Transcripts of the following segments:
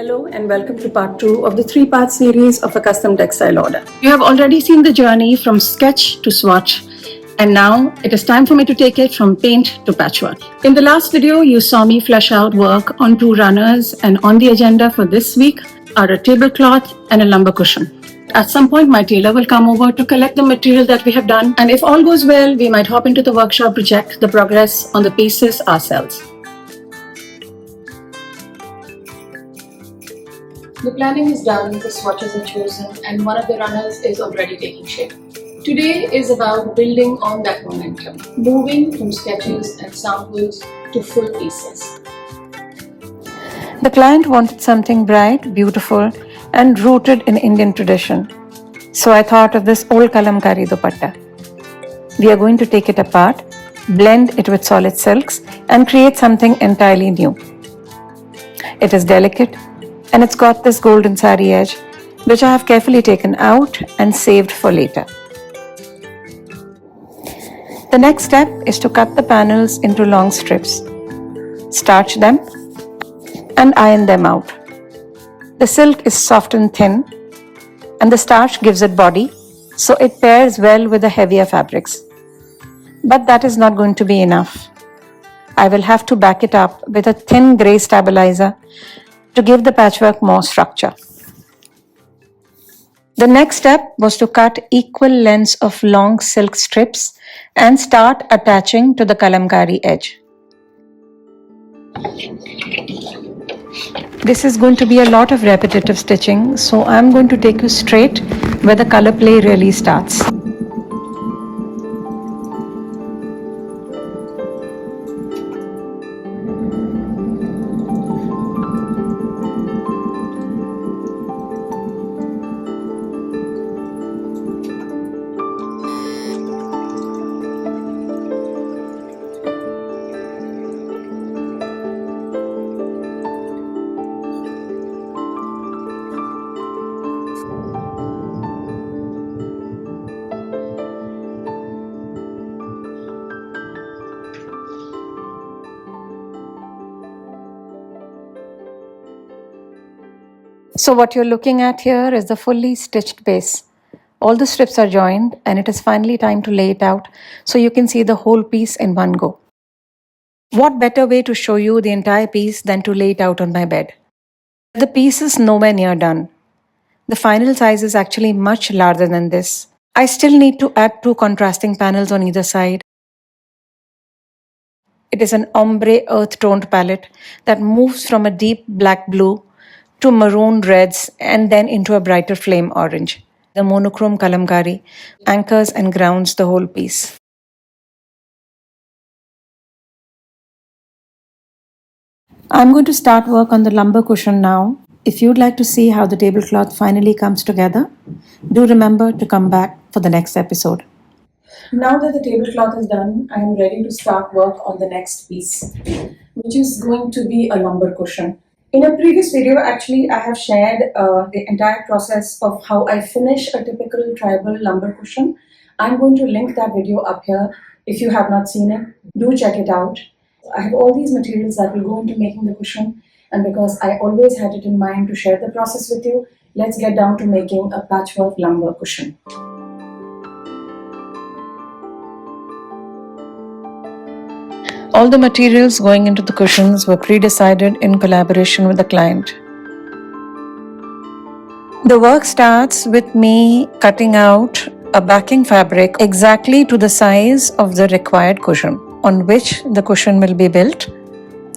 Hello and welcome to part 2 of the 3-part series of a custom textile order. You have already seen the journey from sketch to swatch, and now it is time for me to take it from paint to patchwork. In the last video, you saw me flesh out work on 2 runners, and on the agenda for this week are a tablecloth and a lumber cushion. At some point, my tailor will come over to collect the material that we have done, and if all goes well, we might hop into the workshop to check the progress on the pieces ourselves. The planning is done, the swatches are chosen, and one of the runners is already taking shape. Today is about building on that momentum, moving from sketches and samples to full pieces. The client wanted something bright, beautiful, and rooted in Indian tradition. So I thought of this old kalamkari dupatta. We are going to take it apart, blend it with solid silks, and create something entirely new. It is delicate, and it's got this golden sari edge, which I have carefully taken out and saved for later. The next step is to cut the panels into long strips, starch them, and iron them out. The silk is soft and thin, and the starch gives it body, so it pairs well with the heavier fabrics. But that is not going to be enough. I will have to back it up with a thin grey stabilizer to give the patchwork more structure. The next step was to cut equal lengths of long silk strips and start attaching to the kalamkari edge. This is going to be a lot of repetitive stitching, so I'm going to take you straight where the color play really starts. So what you're looking at here is the fully stitched base. All the strips are joined, and it is finally time to lay it out so you can see the whole piece in one go. What better way to show you the entire piece than to lay it out on my bed? The piece is nowhere near done. The final size is actually much larger than this. I still need to add 2 contrasting panels on either side. It is an ombre earth-toned palette that moves from a deep black blue to maroon reds and then into a brighter flame orange. The monochrome kalamkari anchors and grounds the whole piece. I'm going to start work on the lumber cushion now. If you'd like to see how the tablecloth finally comes together, do remember to come back for the next episode. Now that the tablecloth is done, I am ready to start work on the next piece, which is going to be a lumber cushion. In a previous video, actually, I have shared the entire process of how I finish a typical tribal lumber cushion. I'm going to link that video up here. If you have not seen it, do check it out. I have all these materials that will go into making the cushion, and because I always had it in mind to share the process with you, let's get down to making a patchwork lumber cushion. All the materials going into the cushions were pre-decided in collaboration with the client. The work starts with me cutting out a backing fabric exactly to the size of the required cushion on which the cushion will be built.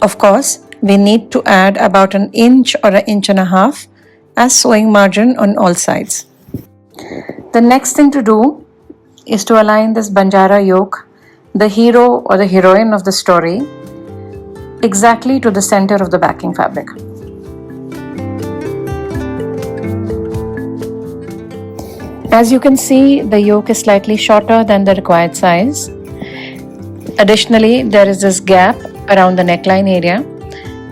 Of course, we need to add about an inch or an inch and a half as sewing margin on all sides. The next thing to do is to align this Banjara yoke, the hero or the heroine of the story, exactly to the center of the backing fabric. As you can see, the yoke is slightly shorter than the required size. Additionally, there is this gap around the neckline area.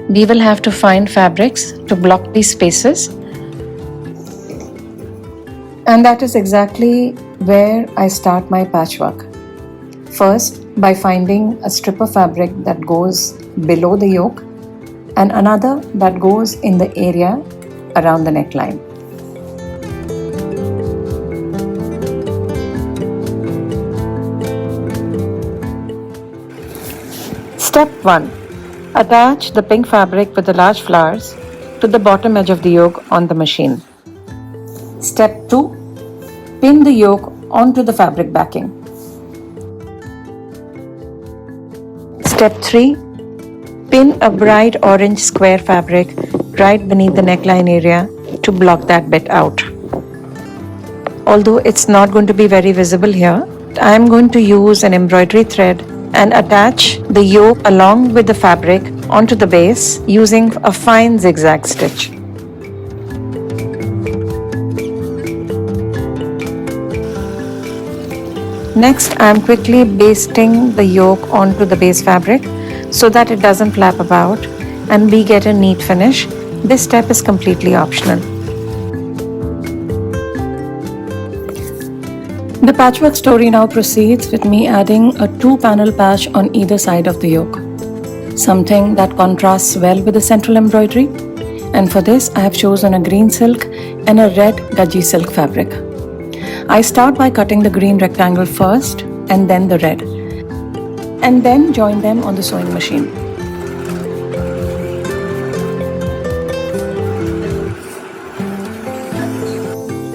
We will have to find fabrics to block these spaces. And that is exactly where I start my patchwork. First, by finding a strip of fabric that goes below the yoke and another that goes in the area around the neckline. Step 1. Attach the pink fabric with the large flowers to the bottom edge of the yoke on the machine. Step 2. Pin the yoke onto the fabric backing. Step 3. Pin a bright orange square fabric right beneath the neckline area to block that bit out. Although it's not going to be very visible here, I am going to use an embroidery thread and attach the yoke along with the fabric onto the base using a fine zigzag stitch. Next, I am quickly basting the yoke onto the base fabric so that it doesn't flap about and we get a neat finish. This step is completely optional. The patchwork story now proceeds with me adding a 2-panel patch on either side of the yoke, something that contrasts well with the central embroidery. And for this, I have chosen a green silk and a red gudgy silk fabric. I start by cutting the green rectangle first and then the red, and then join them on the sewing machine.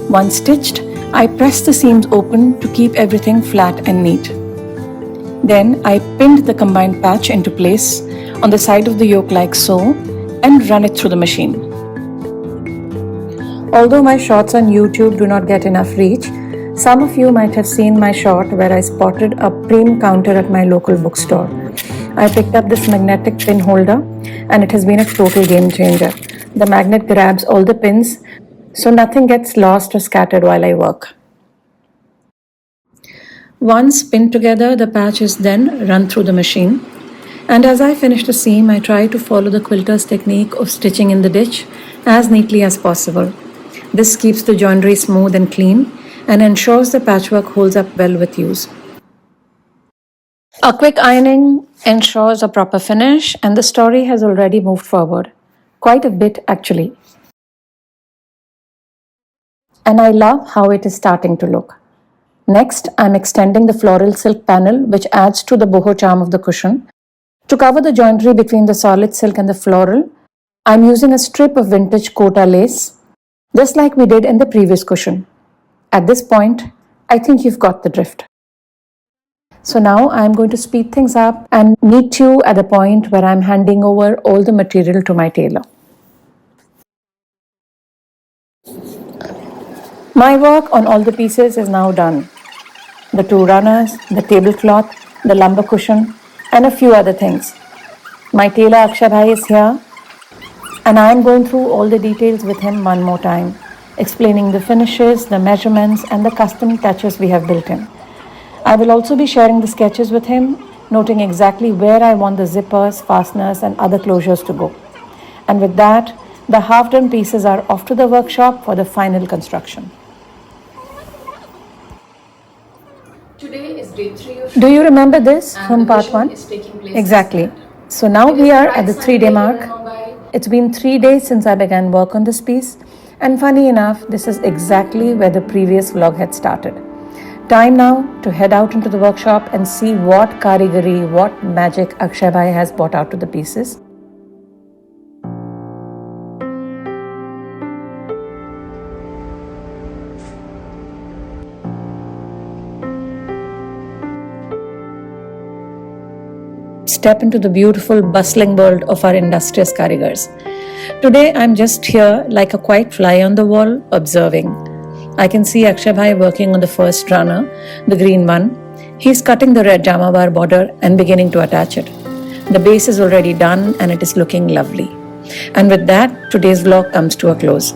Once stitched, I press the seams open to keep everything flat and neat. Then I pinned the combined patch into place on the side of the yoke like so and run it through the machine. Although my shots on YouTube do not get enough reach, some of you might have seen my shot where I spotted a prem counter at my local bookstore. I picked up this magnetic pin holder and it has been a total game changer. The magnet grabs all the pins so nothing gets lost or scattered while I work. Once pinned together, the patch is then run through the machine. And as I finish the seam, I try to follow the quilter's technique of stitching in the ditch as neatly as possible. This keeps the joinery smooth and clean and ensures the patchwork holds up well with use. A quick ironing ensures a proper finish and the story has already moved forward. Quite a bit actually. And I love how it is starting to look. Next, I'm extending the floral silk panel which adds to the boho charm of the cushion. To cover the joinery between the solid silk and the floral, I'm using a strip of vintage Kota lace, just like we did in the previous cushion. At this point, I think you've got the drift. So now I'm going to speed things up and meet you at the point where I'm handing over all the material to my tailor. My work on all the pieces is now done. The 2 runners, the tablecloth, the lumbar cushion, and a few other things. My tailor Akshay Bhai is here and I am going through all the details with him one more time, explaining the finishes, the measurements and the custom touches we have built in. I will also be sharing the sketches with him, noting exactly where I want the zippers, fasteners and other closures to go. And with that, the half-done pieces are off to the workshop for the final construction. Today is day 3 of Do you remember this from part the 1? is taking place Exactly. So now we are at the 3-day mark. It's been 3 days since I began work on this piece, and funny enough, this is exactly where the previous vlog had started. Time now to head out into the workshop and see what karigari, what magic Akshay Bhai has brought out to the pieces. Step into the beautiful, bustling world of our industrious karigars. Today, I'm just here like a quiet fly on the wall, observing. I can see Akshay Bhai working on the first runner, the green one. He's cutting the red jamavar border and beginning to attach it. The base is already done and it is looking lovely. And with that, today's vlog comes to a close.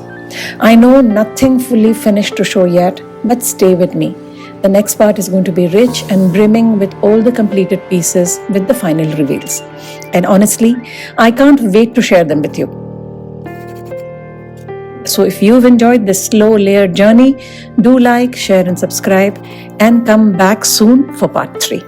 I know nothing fully finished to show yet, but stay with me. The next part is going to be rich and brimming with all the completed pieces with the final reveals. And honestly, I can't wait to share them with you. So if you've enjoyed this slow layered journey, do like, share and subscribe and come back soon for part 3.